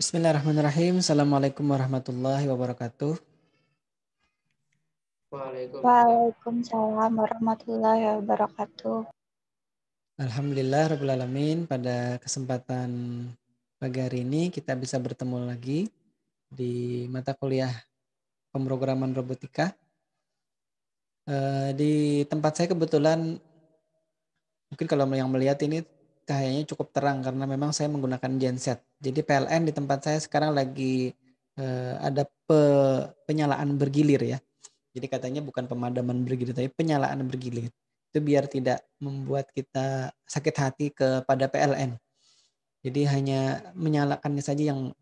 Bismillahirrahmanirrahim. Assalamualaikum warahmatullahi wabarakatuh. Waalaikumsalam. Waalaikumsalam warahmatullahi wabarakatuh. Alhamdulillah rabbil alamin. Pada kesempatan pagi hari ini kita bisa bertemu lagi di mata kuliah pemrograman robotika. Di tempat saya kebetulan mungkin kalau yang melihat ini cahayanya cukup terang karena memang saya menggunakan genset. Jadi PLN di tempat saya sekarang lagi ada penyalaan bergilir ya. Jadi katanya bukan pemadaman bergilir tapi penyalaan bergilir. Itu biar tidak membuat kita sakit hati kepada PLN. Jadi hanya menyalakannya saja yang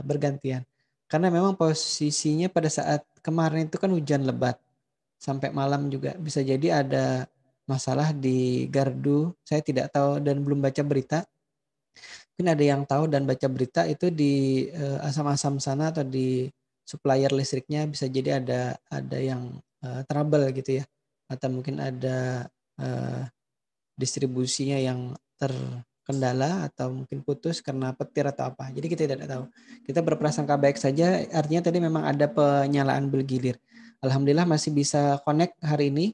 bergantian. Karena memang posisinya pada saat kemarin itu kan hujan lebat. Sampai malam juga bisa jadi ada masalah di gardu. Saya tidak tahu dan belum baca berita. Mungkin ada yang tahu dan baca berita itu di Asam-Asam sana atau di supplier listriknya bisa jadi ada yang trouble gitu ya, atau mungkin ada distribusinya yang terkendala atau mungkin putus karena petir atau apa. Jadi kita tidak tahu. Kita berprasangka baik saja. Artinya tadi memang ada penyalaan bergilir. Alhamdulillah masih bisa connect hari ini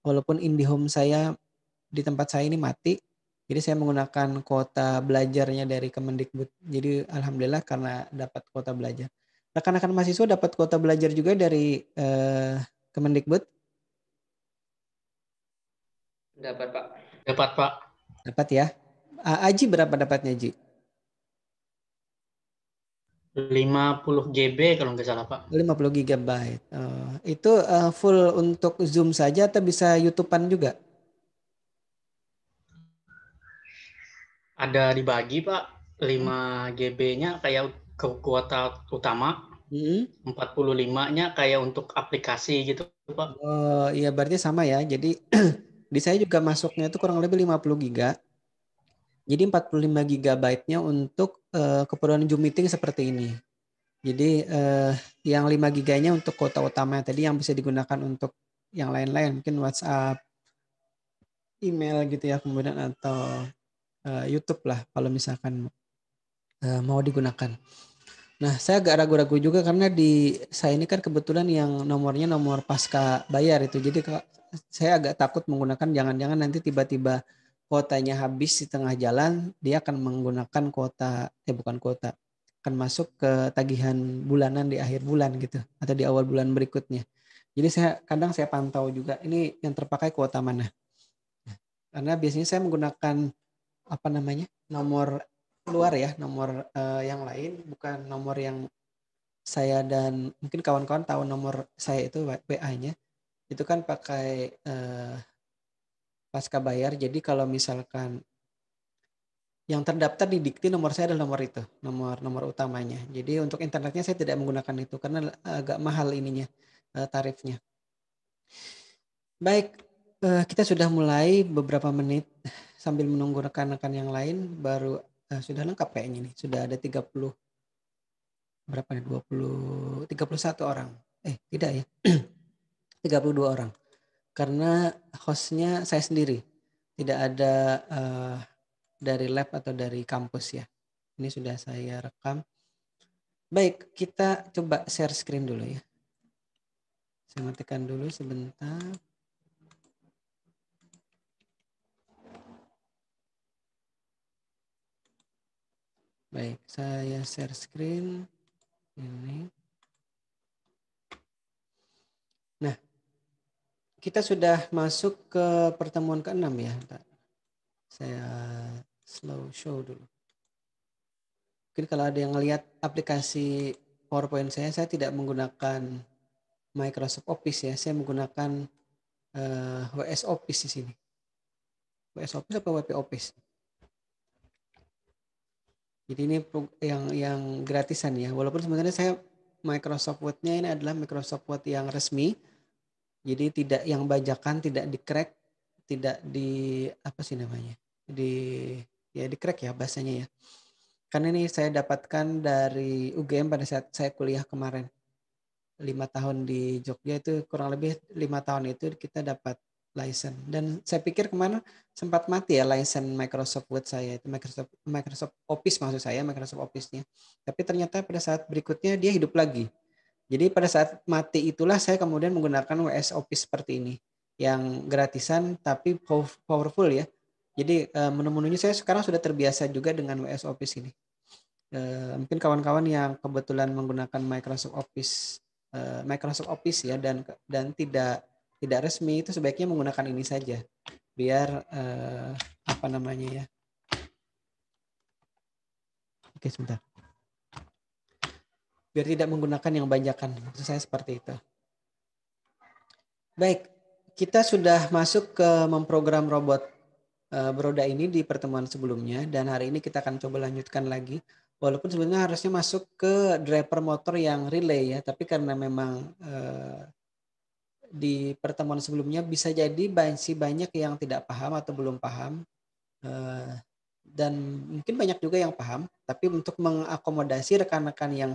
walaupun IndiHome saya di tempat saya ini mati. Jadi saya menggunakan kuota belajarnya dari Kemendikbud. Jadi alhamdulillah karena dapat kuota belajar. Rekan-rekan mahasiswa dapat kuota belajar juga dari Kemendikbud? Dapat, Pak. Dapat, Pak. Dapat ya. Aji berapa dapatnya, Ji? 50 GB kalau nggak salah, Pak. 50 GB. Itu full untuk Zoom saja atau bisa YouTube-an juga? Ada dibagi, Pak. 5 GB-nya kayak ke kuota utama, 45-nya kayak untuk aplikasi gitu, Pak. Oh iya berarti sama ya. Jadi di saya juga masuknya itu kurang lebih 50 GB. Jadi 45 GB-nya untuk keperluan Zoom meeting seperti ini. Jadi yang 5 GB-nya untuk kuota utama tadi yang bisa digunakan untuk yang lain-lain, mungkin WhatsApp, email gitu ya, kemudian atau YouTube lah kalau misalkan mau digunakan. Nah, saya agak ragu-ragu juga karena di saya ini kan kebetulan yang nomornya nomor pasca bayar itu. Jadi saya agak takut menggunakan jangan-jangan nanti tiba-tiba kuotanya habis di tengah jalan, dia akan menggunakan kuota bukan kuota, akan masuk ke tagihan bulanan di akhir bulan gitu atau di awal bulan berikutnya. Jadi kadang saya pantau juga ini yang terpakai kuota mana. Karena biasanya saya menggunakan nomor luar ya, nomor yang lain, bukan nomor yang saya dan mungkin kawan-kawan tahu nomor saya itu WA-nya itu kan pakai pasca bayar. Jadi kalau misalkan yang terdaftar di Dikti nomor saya adalah nomor itu, nomor utamanya. Jadi untuk internetnya saya tidak menggunakan itu karena agak mahal ininya tarifnya. Baik, kita sudah mulai beberapa menit sambil menunggu rekan-rekan yang lain baru sudah lengkap kayaknya nih. Sudah ada 30 berapa nih? 31 orang. Tidak ya. 32 orang. Karena hostnya saya sendiri. Tidak ada dari lab atau dari kampus ya. Ini sudah saya rekam. Baik, kita coba share screen dulu ya. Saya matikan dulu sebentar. Baik, saya share screen. Ini. Nah, kita sudah masuk ke pertemuan ke-6 ya. Saya slow show dulu. Mungkin kalau ada yang ngelihat aplikasi PowerPoint saya tidak menggunakan Microsoft Office ya. Saya menggunakan WS Office di sini. WS Office apa WP Office? Jadi ini yang gratisan ya. Walaupun sebenarnya saya Microsoft Word-nya ini adalah Microsoft Word yang resmi. Jadi tidak yang bajakan, tidak di-crack, tidak di apa sih namanya? Di-crack ya bahasanya ya. Karena ini saya dapatkan dari UGM pada saat saya kuliah kemarin. 5 tahun di Jogja itu kurang lebih 5 tahun itu kita dapat license. Dan saya pikir kemana sempat mati ya license Microsoft Word saya, itu Microsoft Office maksud saya, Microsoft Office-nya. Tapi ternyata pada saat berikutnya dia hidup lagi. Jadi pada saat mati itulah saya kemudian menggunakan WS Office seperti ini, yang gratisan tapi powerful ya. Jadi menu-menunya saya sekarang sudah terbiasa juga dengan WS Office ini. Mungkin kawan-kawan yang kebetulan menggunakan Microsoft Office ya dan tidak resmi itu sebaiknya menggunakan ini saja biar apa namanya ya. Oke, sebentar. Biar tidak menggunakan yang banyakan. Maksud saya seperti itu. Baik, kita sudah masuk ke memprogram robot beroda ini di pertemuan sebelumnya dan hari ini kita akan coba lanjutkan lagi. Walaupun sebenarnya harusnya masuk ke driver motor yang relay ya, tapi karena memang di pertemuan sebelumnya bisa jadi masih banyak yang tidak paham atau belum paham dan mungkin banyak juga yang paham, tapi untuk mengakomodasi rekan-rekan yang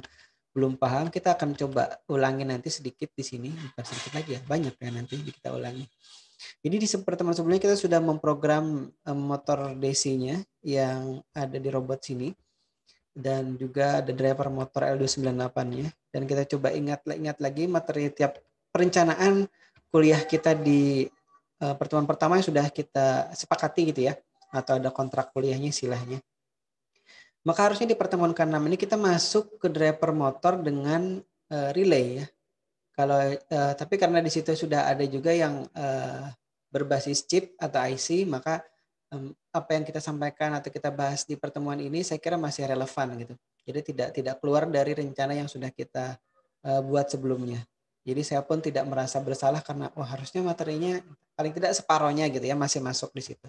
belum paham kita akan coba ulangi nanti sedikit di sini, bukan sedikit lagi ya, banyak ya nanti kita ulangi. Jadi di pertemuan sebelumnya kita sudah memprogram motor DC-nya yang ada di robot sini dan juga ada driver motor L298-nya, dan kita coba ingat lagi materi tiap perencanaan kuliah kita di pertemuan pertama yang sudah kita sepakati gitu ya, atau ada kontrak kuliahnya istilahnya. Maka harusnya di pertemuan ke-6 ini kita masuk ke driver motor dengan relay ya. Kalau tapi karena di situ sudah ada juga yang berbasis chip atau IC, maka apa yang kita sampaikan atau kita bahas di pertemuan ini saya kira masih relevan gitu. Jadi tidak keluar dari rencana yang sudah kita buat sebelumnya. Jadi saya pun tidak merasa bersalah karena harusnya materinya paling tidak separohnya gitu ya masih masuk di situ.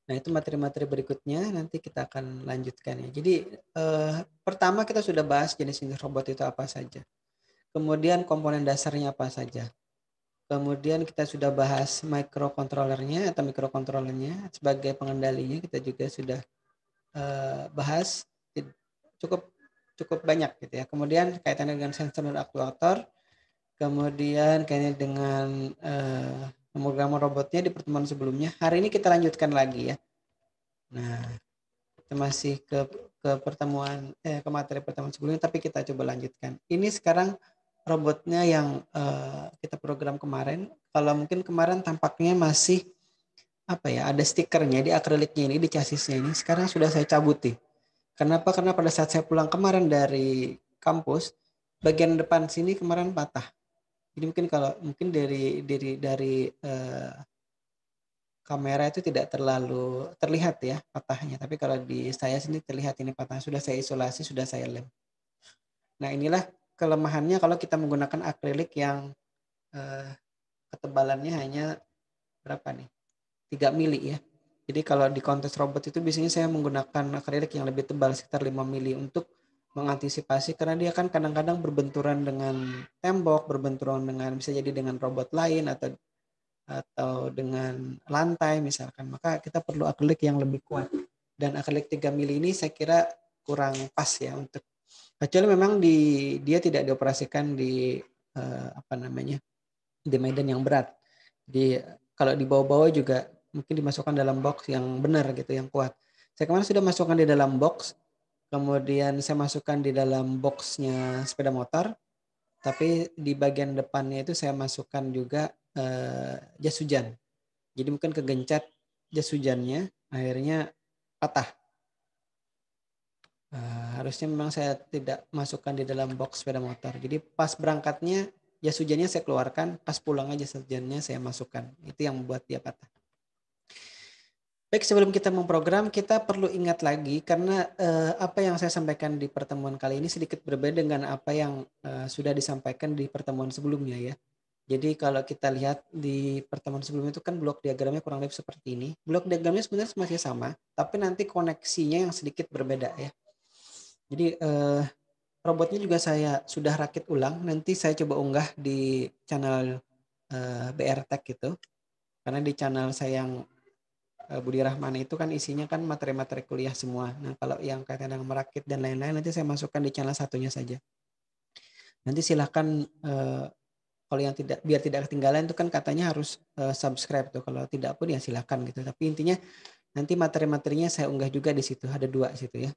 Nah, itu materi-materi berikutnya nanti kita akan lanjutkan ya. Jadi pertama kita sudah bahas jenis-jenis robot itu apa saja. Kemudian komponen dasarnya apa saja. Kemudian kita sudah bahas microcontrollernya atau mikrokontrolernya sebagai pengendalinya, kita juga sudah bahas cukup banyak gitu ya. Kemudian kaitannya dengan sensor dan aktuator, kemudian kaitannya dengan pemrograman robotnya di pertemuan sebelumnya. Hari ini kita lanjutkan lagi ya. Nah, kita masih ke pertemuan ke materi pertemuan sebelumnya, tapi kita coba lanjutkan. Ini sekarang robotnya yang kita program kemarin. Kalau mungkin kemarin tampaknya masih apa ya, ada stikernya di akriliknya ini, di chassisnya ini. Sekarang sudah saya cabuti. Kenapa? Karena pada saat saya pulang kemarin dari kampus, bagian depan sini kemarin patah. Jadi mungkin dari kamera itu tidak terlalu terlihat ya patahnya, tapi kalau di saya sini terlihat ini patah. Sudah saya isolasi, sudah saya lem. Nah, inilah kelemahannya kalau kita menggunakan akrilik yang ketebalannya hanya berapa nih? 3 mili ya. Jadi kalau di kontes robot itu biasanya saya menggunakan akrilik yang lebih tebal sekitar 5 mili untuk mengantisipasi, karena dia kan kadang-kadang berbenturan dengan tembok, berbenturan dengan bisa jadi dengan robot lain atau dengan lantai misalkan. Maka kita perlu akrilik yang lebih kuat. Dan akrilik 3 mili ini saya kira kurang pas ya untuk, kecuali memang dia tidak dioperasikan di di medan yang berat. Kalau dibawa-bawa juga mungkin dimasukkan dalam box yang benar gitu, yang kuat. Saya kemarin sudah masukkan di dalam box, kemudian saya masukkan di dalam boxnya sepeda motor, tapi di bagian depannya itu saya masukkan juga jas hujan. Jadi mungkin kegencet jas hujannya, akhirnya patah. Harusnya memang saya tidak masukkan di dalam box sepeda motor. Jadi pas berangkatnya jas hujannya saya keluarkan, pas pulangnya jas hujannya saya masukkan. Itu yang membuat dia patah. Baik, sebelum kita memprogram, kita perlu ingat lagi karena apa yang saya sampaikan di pertemuan kali ini sedikit berbeda dengan apa yang sudah disampaikan di pertemuan sebelumnya ya. Jadi kalau kita lihat di pertemuan sebelumnya itu kan blok diagramnya kurang lebih seperti ini. Blok diagramnya sebenarnya masih sama, tapi nanti koneksinya yang sedikit berbeda ya. Jadi robotnya juga saya sudah rakit ulang. Nanti saya coba unggah di channel BR Tech itu. Karena di channel saya yang Budi Rahman itu kan isinya kan materi-materi kuliah semua. Nah, kalau yang kaitan dengan merakit dan lain-lain nanti saya masukkan di channel satunya saja. Nanti silahkan kalau yang tidak, biar tidak ketinggalan itu kan katanya harus subscribe tuh. Kalau tidak pun ya silakan gitu. Tapi intinya nanti materi-materinya saya unggah juga di situ. Ada 2 situ ya.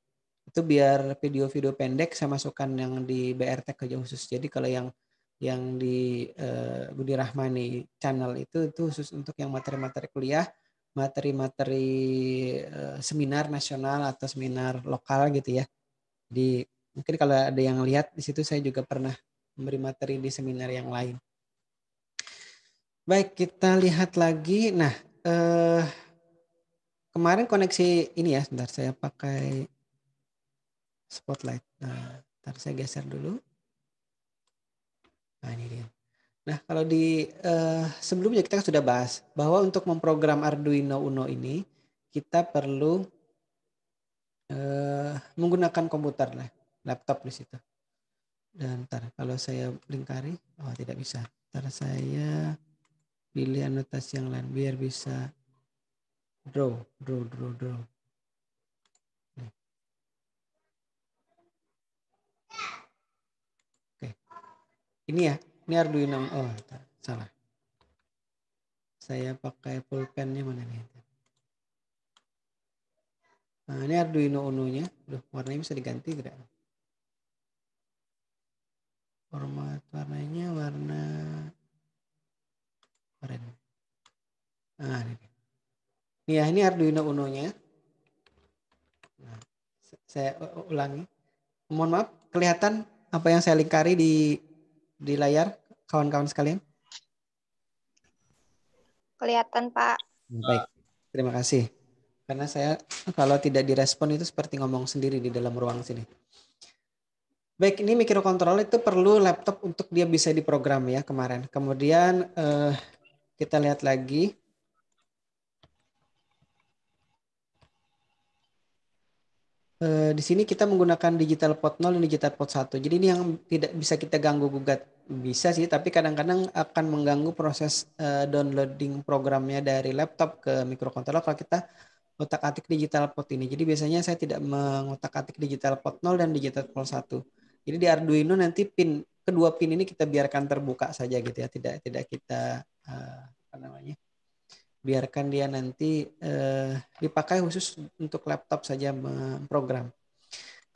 Itu biar video-video pendek saya masukkan yang di BRT kerja khusus. Jadi kalau yang di Budi Rahmani channel itu khusus untuk yang materi-materi kuliah, materi-materi seminar nasional atau seminar lokal gitu ya. Di mungkin kalau ada yang lihat di situ saya juga pernah memberi materi di seminar yang lain. Baik, kita lihat lagi. Nah, kemarin koneksi ini ya, sebentar saya pakai spotlight. Nah, ntar saya geser dulu. Nah, ini dia. Nah, kalau di sebelumnya kita sudah bahas bahwa untuk memprogram Arduino Uno ini kita perlu menggunakan komputer lah, laptop di situ. Dan ntar kalau saya lingkari, oh tidak bisa. Ntar saya pilih anotasi yang lain biar bisa draw. Oke, ini ya, ini Arduino. Oh, salah. Saya pakai pulpennya mana nih? Nah, ini Arduino Uno-nya. Duh, warnanya bisa diganti tidak? Format warnanya warna oranye. Nah, ini. Ya, ini Arduino Uno-nya. Nah, saya ulangi. Mohon maaf, kelihatan apa yang saya lingkari di layar, kawan-kawan sekalian? Kelihatan, Pak. Baik, terima kasih. Karena saya kalau tidak direspon itu seperti ngomong sendiri di dalam ruang sini. Baik, ini microcontroller itu perlu laptop untuk dia bisa diprogram ya kemarin. Kemudian kita lihat lagi. Di sini kita menggunakan digital port 0 dan digital port 1. Jadi ini yang tidak bisa kita ganggu gugat. Bisa sih, tapi kadang-kadang akan mengganggu proses downloading programnya dari laptop ke microcontroller kalau kita otak-atik digital port ini. Jadi biasanya saya tidak mengotak-atik digital port 0 dan digital port 1. Jadi di Arduino nanti kedua pin ini kita biarkan terbuka saja gitu ya. Tidak kita biarkan dia nanti dipakai khusus untuk laptop saja memprogram.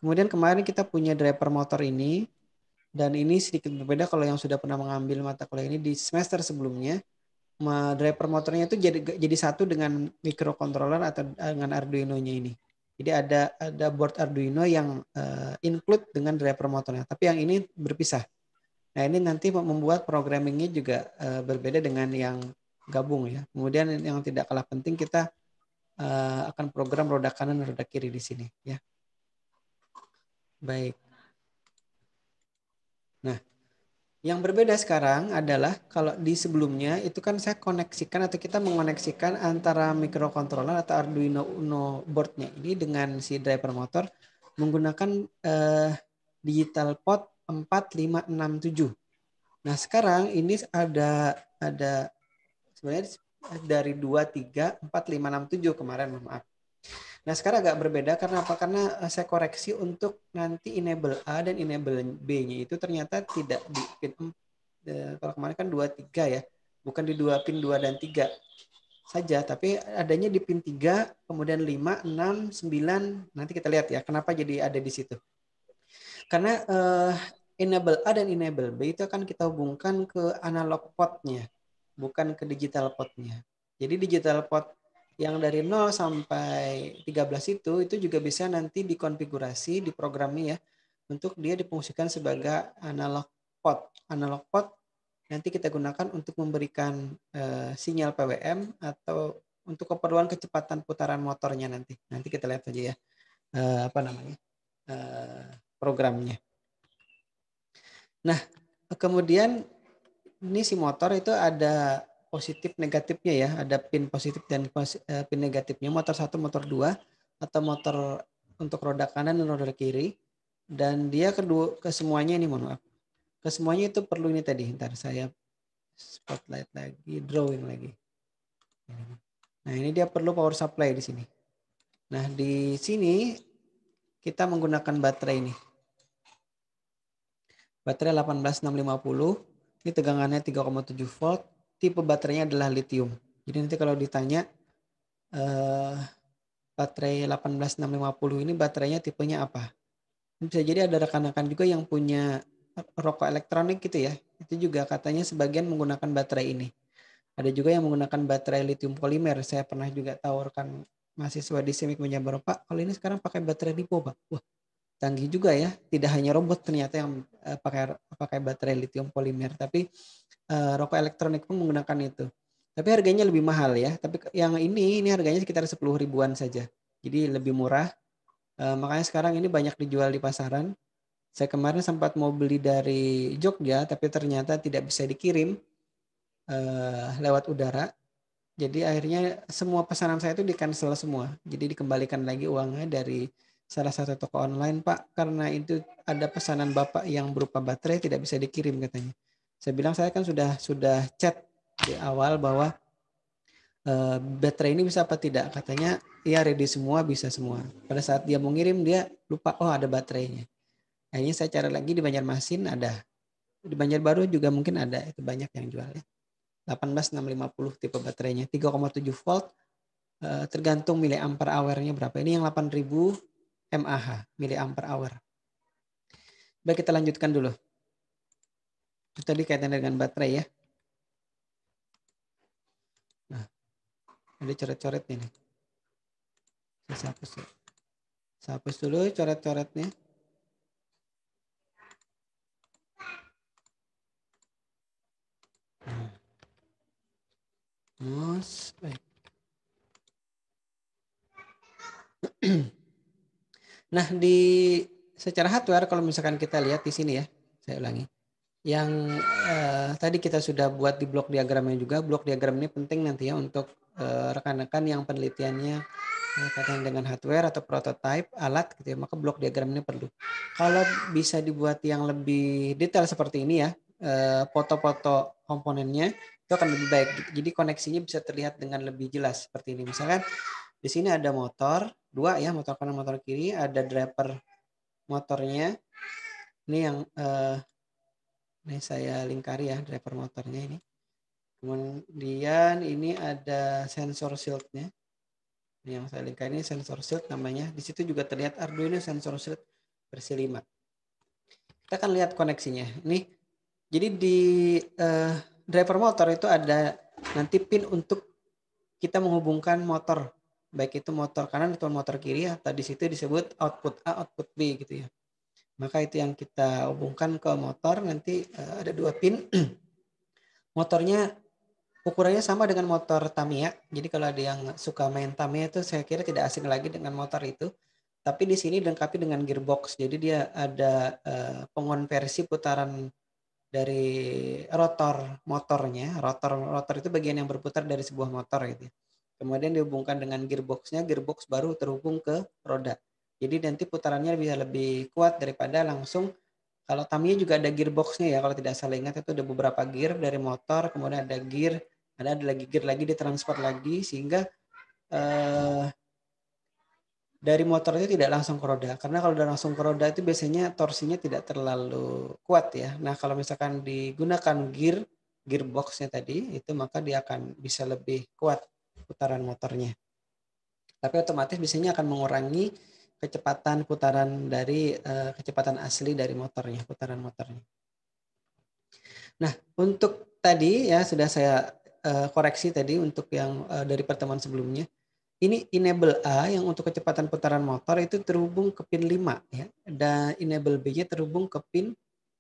Kemudian kemarin kita punya driver motor ini, dan ini sedikit berbeda kalau yang sudah pernah mengambil mata kuliah ini di semester sebelumnya. Driver motornya itu jadi satu dengan microcontroller atau dengan Arduino-nya ini. Jadi ada board Arduino yang include dengan driver motornya, tapi yang ini berpisah. Nah, ini nanti membuat programmingnya juga berbeda dengan yang gabung ya. Kemudian yang tidak kalah penting kita akan program roda kanan dan roda kiri di sini ya. Baik. Nah, yang berbeda sekarang adalah kalau di sebelumnya itu kan saya koneksikan atau kita mengoneksikan antara microcontroller atau Arduino Uno boardnya ini dengan si driver motor menggunakan digital port 4567. Nah, sekarang ini ada sebenarnya dari 2, 3, 4, 5, 6, 7 kemarin, maaf. Nah, sekarang agak berbeda karena apa? Karena saya koreksi untuk nanti enable A dan enable B-nya itu ternyata tidak di pin kalau kemarin kan 2, 3 ya. Bukan di 2 pin 2 dan 3 saja, tapi adanya di pin 3, kemudian 5, 6, 9. Nanti kita lihat ya, kenapa jadi ada di situ. Karena enable A dan enable B itu akan kita hubungkan ke analog port-nya, bukan ke digital port-nya. Jadi digital port yang dari 0 sampai 13 itu juga bisa nanti dikonfigurasi, diprogramnya ya, untuk dia difungsikan sebagai analog port. Analog port nanti kita gunakan untuk memberikan sinyal PWM atau untuk keperluan kecepatan putaran motornya nanti. Nanti kita lihat saja ya, programnya. Nah, kemudian ini si motor itu ada positif negatifnya ya, ada pin positif dan pin negatifnya. Motor 1, motor 2 atau motor untuk roda kanan dan roda kiri. Dan dia ke semuanya ini, mohon maaf. Ke semuanya itu perlu ini tadi. Ntar saya spotlight lagi, drawing lagi. Nah, ini dia perlu power supply di sini. Nah, di sini kita menggunakan baterai ini. Baterai 18650 Ini tegangannya 3,7 volt. Tipe baterainya adalah lithium. Jadi nanti kalau ditanya baterai 18650 ini baterainya tipenya apa? Bisa jadi ada rekan-rekan juga yang punya rokok elektronik gitu ya. Itu juga katanya sebagian menggunakan baterai ini. Ada juga yang menggunakan baterai lithium polimer. Saya pernah juga tawarkan mahasiswa di SIMIK menjabar, Pak, kalau ini sekarang pakai baterai lipo, Pak. Wah, canggih juga ya. Tidak hanya robot ternyata yang pakai baterai lithium polimer, tapi rokok elektronik pun menggunakan itu. Tapi harganya lebih mahal ya. Tapi yang ini harganya sekitar 10 ribuan saja. Jadi lebih murah. Makanya sekarang ini banyak dijual di pasaran. Saya kemarin sempat mau beli dari Jogja, tapi ternyata tidak bisa dikirim lewat udara. Jadi akhirnya semua pesanan saya itu di-cancel semua. Jadi dikembalikan lagi uangnya dari salah satu toko online, Pak, karena itu ada pesanan Bapak yang berupa baterai tidak bisa dikirim katanya. Saya bilang saya kan sudah chat di awal bahwa baterai ini bisa apa tidak? Katanya iya ready semua, bisa semua. Pada saat dia mau ngirim dia lupa, oh ada baterainya. Akhirnya saya cari lagi di Banjarmasin ada. Di Banjarbaru juga mungkin ada, itu banyak yang jual ya. 18650 tipe baterainya, 3,7 volt, tergantung miliampere hour-nya berapa. Ini yang 8000 mAh, miliampere hour. Baik, kita lanjutkan dulu. Itu tadi kaitan dengan baterai ya. Nah, ada coret-coret nih. Saya hapus ya. Saya hapus dulu coret-coretnya. Baik. Nah, secara hardware kalau misalkan kita lihat di sini ya, saya ulangi. Yang tadi kita sudah buat di blok diagramnya juga. Blok diagram ini penting nanti ya untuk rekan-rekan yang penelitiannya kaitan dengan hardware atau prototype alat gitu ya, maka blok diagram ini perlu. Kalau bisa dibuat yang lebih detail seperti ini ya, foto-foto komponennya itu akan lebih baik. Jadi koneksinya bisa terlihat dengan lebih jelas seperti ini. Misalkan di sini ada motor, dua ya, motor kanan, motor kiri, ada driver motornya. Ini yang ini saya lingkari ya driver motornya ini. Kemudian ini ada sensor shieldnya. Ini yang saya lingkari ini sensor shield namanya. Di situ juga terlihat Arduino sensor shield versi 5. Kita akan lihat koneksinya. Ini jadi di driver motor itu ada nanti pin untuk kita menghubungkan motor, baik itu motor kanan atau motor kiri, atau di situ disebut output A, output B gitu ya. Maka itu yang kita hubungkan ke motor, nanti ada dua pin. Motornya ukurannya sama dengan motor Tamiya. Jadi kalau ada yang suka main Tamiya itu saya kira tidak asing lagi dengan motor itu. Tapi di sini dilengkapi dengan gearbox. Jadi dia ada pengonversi putaran dari rotor motornya. Rotor itu bagian yang berputar dari sebuah motor gitu. Kemudian dihubungkan dengan gearboxnya. Gearbox baru terhubung ke roda. Jadi nanti putarannya bisa lebih kuat daripada langsung. Kalau Tamiya juga ada gearboxnya ya, kalau tidak salah ingat itu ada beberapa gear dari motor, kemudian ada gear, ada lagi gear lagi ditransfer lagi sehingga dari motor itu tidak langsung ke roda. Karena kalau udah langsung ke roda itu biasanya torsinya tidak terlalu kuat ya. Nah kalau misalkan digunakan gearboxnya tadi itu maka dia akan bisa lebih kuat putaran motornya. Tapi otomatis biasanya akan mengurangi kecepatan putaran dari kecepatan asli dari motornya, putaran motornya. Nah, untuk tadi ya sudah saya koreksi tadi untuk yang dari pertemuan sebelumnya. Ini enable A yang untuk kecepatan putaran motor itu terhubung ke pin 5 ya. Dan enable B-nya terhubung ke pin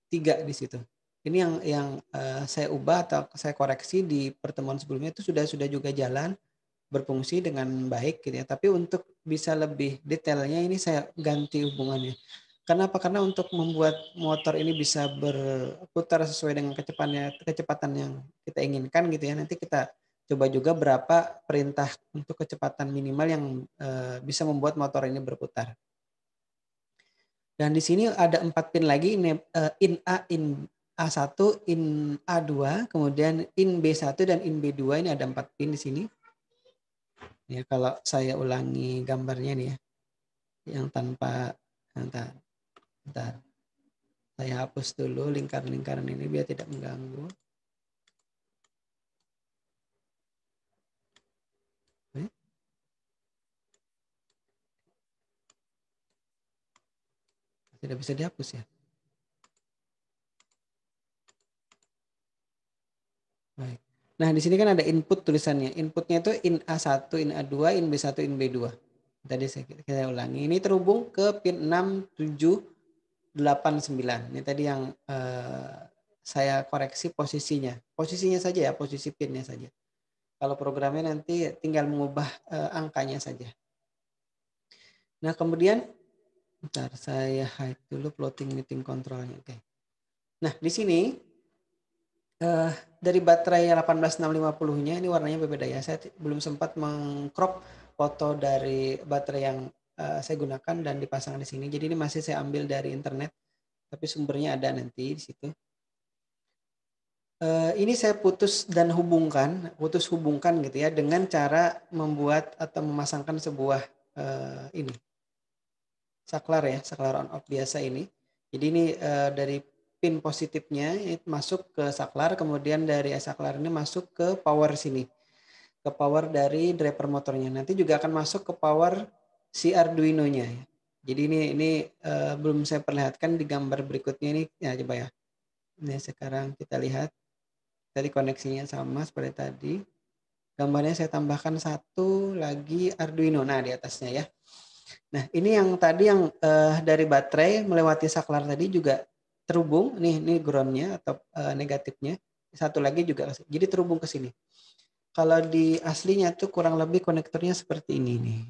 3 di situ. Ini yang saya ubah atau saya koreksi di pertemuan sebelumnya itu sudah juga jalan berfungsi dengan baik gitu ya. Tapi untuk bisa lebih detailnya ini saya ganti hubungannya. Kenapa? Karena untuk membuat motor ini bisa berputar sesuai dengan kecepatan yang kita inginkan gitu ya. Nanti kita coba juga berapa perintah untuk kecepatan minimal yang bisa membuat motor ini berputar. Dan di sini ada 4 pin lagi, in A, in A1, in A2, kemudian in B1 dan in B2. Ini ada 4 pin di sini. Ya, kalau saya ulangi gambarnya nih ya, yang tanpa, bentar. Saya hapus dulu lingkaran-lingkaran ini biar tidak mengganggu. Tidak bisa dihapus ya. Baik. Nah, di sini kan ada input tulisannya. Inputnya itu in A1, in A2, in B1, in B2. Tadi saya ulangi. Ini terhubung ke pin 6789. Ini tadi yang saya koreksi posisinya. Posisinya saja ya, posisi pinnya saja. Kalau programnya nanti tinggal mengubah angkanya saja. Nah, kemudian bentar saya hide dulu floating meeting controlnya. Oke. Nah, di sini dari baterai 18650-nya ini warnanya berbeda ya. Saya belum sempat mengcrop foto dari baterai yang saya gunakan dan dipasang di sini. Jadi ini masih saya ambil dari internet, tapi sumbernya ada nanti di situ. Ini saya putus hubungkan gitu ya dengan cara membuat atau memasangkan sebuah ini saklar ya, saklar on off biasa ini. Jadi ini dari pin positifnya masuk ke saklar, kemudian dari saklar ini masuk ke power sini, ke power dari driver motornya. Nanti juga akan masuk ke power si Arduino-nya. Jadi ini belum saya perlihatkan di gambar berikutnya ini. Ya coba ya. Ini sekarang kita lihat. Tadi koneksinya sama seperti tadi. Gambarnya saya tambahkan satu lagi Arduino. Nah di atasnya ya. Nah ini yang tadi yang dari baterai melewati saklar tadi juga terhubung. Ini groundnya atau negatifnya. Satu lagi juga. Jadi terhubung ke sini. Kalau di aslinya tuh kurang lebih konektornya seperti ini nih.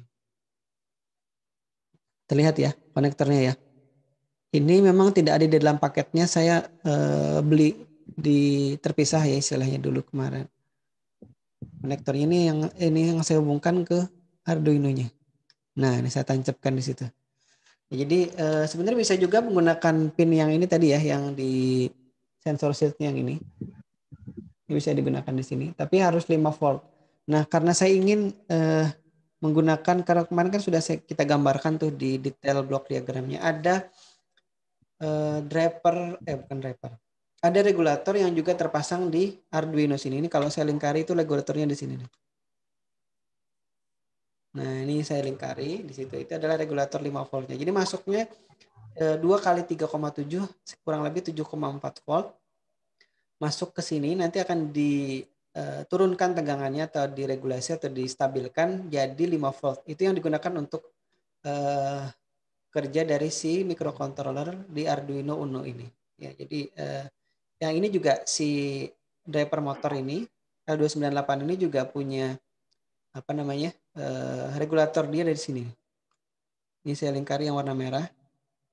Terlihat ya konektornya ya. Ini memang tidak ada di dalam paketnya. Saya beli terpisah ya istilahnya dulu kemarin. Konektornya ini yang saya hubungkan ke Arduino-nya. Nah, ini saya tancapkan di situ. Jadi sebenarnya bisa juga menggunakan pin yang ini tadi ya, yang di sensor shield yang ini. Ini bisa digunakan di sini, tapi harus 5 volt. Nah, karena saya ingin menggunakan, karena kemarin kan sudah kita gambarkan tuh di detail block diagramnya, ada bukan driver. Ada regulator yang juga terpasang di Arduino sini. Ini kalau saya lingkari itu regulatornya di sini. Nah ini saya lingkari di situ. Itu adalah regulator 5 voltnya. Jadi masuknya 2 kali 3,7 kurang lebih 7,4 volt. Masuk ke sini nanti akan diturunkan tegangannya atau diregulasi atau distabilkan jadi 5 volt. Itu yang digunakan untuk kerja dari si microcontroller di Arduino Uno ini. Ya, jadi yang ini juga si driver motor ini L298 ini juga punya regulator dia dari sini. Ini saya lingkari yang warna merah.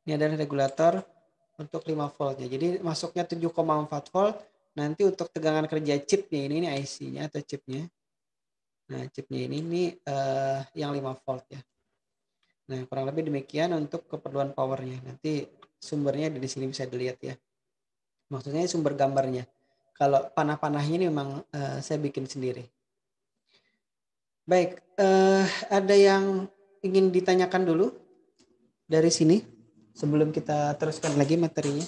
Ini adalah regulator untuk 5 voltnya. Jadi masuknya 7,4 volt. Nanti untuk tegangan kerja chipnya ini IC-nya atau chipnya. Nah chipnya ini yang 5 volt ya. Nah kurang lebih demikian untuk keperluan powernya. Nanti sumbernya di sini bisa dilihat ya. Maksudnya sumber gambarnya. Kalau panah-panahnya ini memang saya bikin sendiri. Baik, ada yang ingin ditanyakan dulu dari sini sebelum kita teruskan lagi materinya.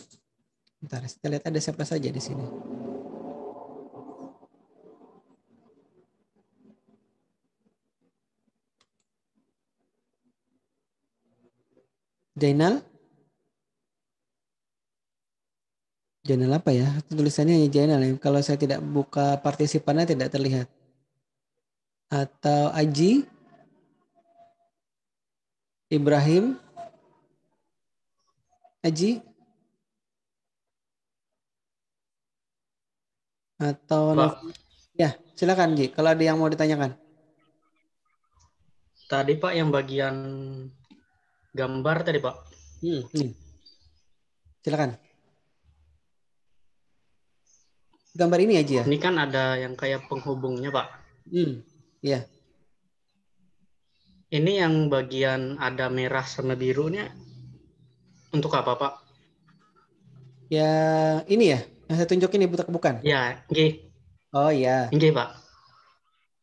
Bentar, kita lihat ada siapa saja di sini. Jainal? Jainal apa ya? Tulisannya hanya Jainal. Kalau saya tidak buka partisipannya tidak terlihat. Atau Aji? Ibrahim? Aji? Atau ya, silakan Ji. Kalau ada yang mau ditanyakan. Tadi Pak yang bagian gambar tadi Pak. Silakan. Gambar ini aja ya. Ini kan ada yang kayak penghubungnya Pak. Iya. Ini yang bagian ada merah sama birunya untuk apa Pak? Ya ini ya, yang saya tunjukin ibu bukan? Ya, nggih. Oh iya. Nggih Pak.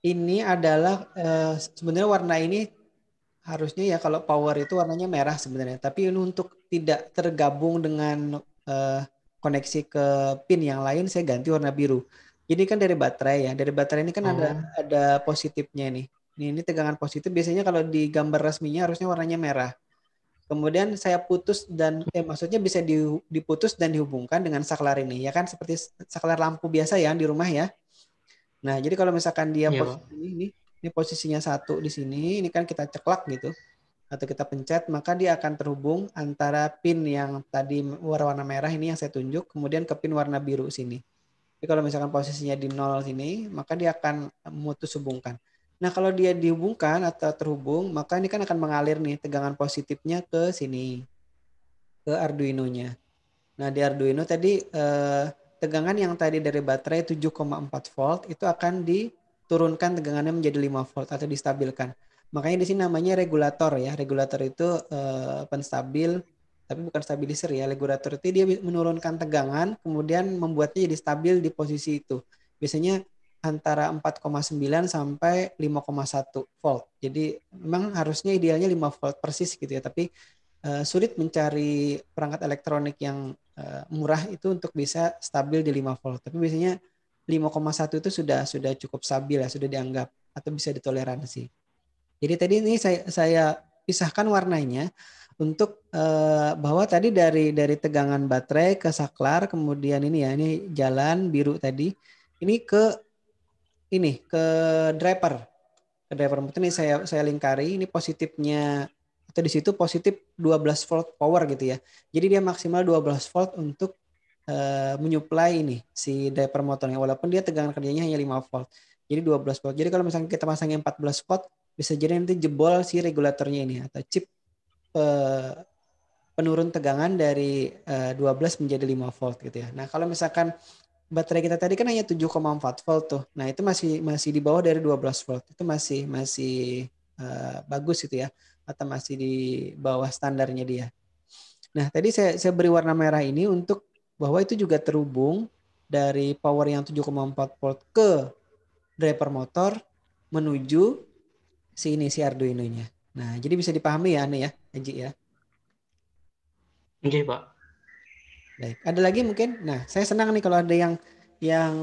Ini adalah sebenarnya warna ini harusnya ya kalau power itu warnanya merah sebenarnya. Tapi ini untuk tidak tergabung dengan koneksi ke pin yang lain saya ganti warna biru. Jadi kan dari baterai ya. Dari baterai ini kan ada positifnya nih. Ini tegangan positif biasanya kalau di gambar resminya harusnya warnanya merah. Kemudian saya putus dan maksudnya bisa diputus dan dihubungkan dengan saklar ini ya kan seperti saklar lampu biasa ya di rumah ya. Nah, jadi kalau misalkan dia posisi ini posisinya 1 di sini, ini kan kita ceklak gitu atau kita pencet, maka dia akan terhubung antara pin yang tadi warna merah ini yang saya tunjuk kemudian ke pin warna biru sini. Jadi kalau misalkan posisinya di 0 sini, maka dia akan memutus hubungkan. Nah, kalau dia dihubungkan atau terhubung, maka ini kan akan mengalir nih tegangan positifnya ke sini, ke Arduino-nya. Nah, di Arduino tadi tegangan yang tadi dari baterai 7,4 volt itu akan diturunkan tegangannya menjadi 5 volt atau distabilkan. Makanya di sini namanya regulator ya. Regulator itu penstabil, tapi bukan stabilizer ya. Regulator itu dia menurunkan tegangan, kemudian membuatnya jadi stabil di posisi itu. Biasanya antara 4,9 sampai 5,1 volt. Jadi memang harusnya idealnya 5 volt persis gitu ya, tapi sulit mencari perangkat elektronik yang murah itu untuk bisa stabil di 5 volt. Tapi biasanya 5,1 itu sudah cukup stabil ya, sudah dianggap atau bisa ditoleransi. Jadi tadi ini saya pisahkan warnanya untuk bahwa tadi dari tegangan baterai ke saklar, kemudian ini ya, ini jalan biru tadi, ini ke driver. Ke driver motor ini saya lingkari, ini positifnya atau di situ positif 12 volt power gitu ya. Jadi dia maksimal 12 volt untuk menyuplai ini si driver motornya walaupun dia tegangan kerjanya hanya 5 volt. Jadi 12 volt. Jadi kalau misalnya kita pasangin 14 volt bisa jadi nanti jebol si regulatornya ini atau chip penurun tegangan dari 12 menjadi 5 volt gitu ya. Nah, kalau misalkan baterai kita tadi kan hanya 7,4 volt tuh. Nah, itu masih di bawah dari 12 volt. Itu masih bagus gitu ya atau masih di bawah standarnya dia. Nah, tadi saya beri warna merah ini untuk bahwa itu juga terhubung dari power yang 7,4 volt ke driver motor menuju si Arduino-nya. Nah, jadi bisa dipahami ya, Ane ya, Haji ya. Oke, Pak. Baik, ada lagi mungkin? Nah, saya senang nih kalau ada yang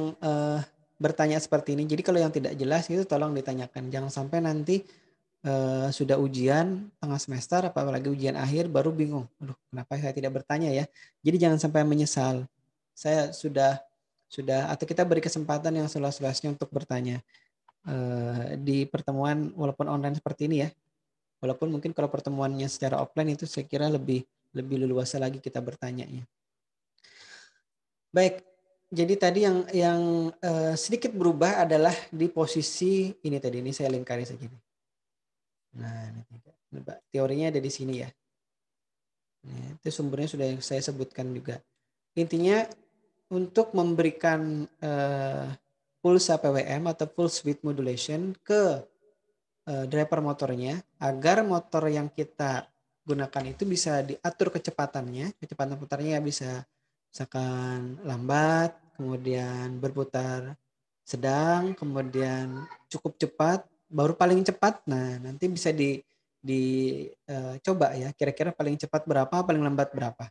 bertanya seperti ini. Jadi kalau yang tidak jelas itu tolong ditanyakan. Jangan sampai nanti sudah ujian tengah semester, apalagi ujian akhir baru bingung. Aduh, kenapa saya tidak bertanya ya? Jadi jangan sampai menyesal. Saya sudah atau kita beri kesempatan yang seluas-luasnya untuk bertanya di pertemuan walaupun online seperti ini ya. Walaupun mungkin kalau pertemuannya secara offline itu saya kira lebih leluasa lagi kita bertanya-nya. Baik, jadi tadi yang sedikit berubah adalah di posisi ini tadi. Ini saya lingkari saja. Nah, teorinya ada di sini ya. Nah, itu sumbernya sudah saya sebutkan juga. Intinya untuk memberikan pulsa PWM atau pulse width modulation ke driver motornya agar motor yang kita gunakan itu bisa diatur kecepatannya, kecepatan putarnya bisa misalkan lambat, kemudian berputar sedang, kemudian cukup cepat, baru paling cepat. Nah, nanti bisa dicoba ya, kira-kira paling cepat berapa, paling lambat berapa.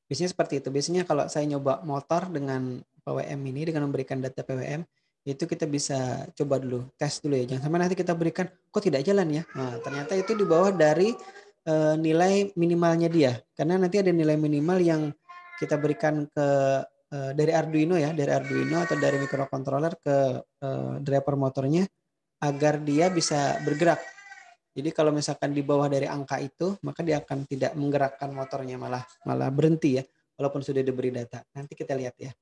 Biasanya seperti itu. Biasanya kalau saya nyoba motor dengan PWM ini, dengan memberikan data PWM, itu kita bisa coba dulu, tes dulu ya. Jangan sampai nanti kita berikan, kok tidak jalan ya. Nah, ternyata itu di bawah dari nilai minimalnya dia. Karena nanti ada nilai minimal yang kita berikan ke dari Arduino ya, dari Arduino atau dari microcontroller ke driver motornya agar dia bisa bergerak. Jadi kalau misalkan di bawah dari angka itu, maka dia akan tidak menggerakkan motornya, malah berhenti ya, walaupun sudah diberi data. Nanti kita lihat ya.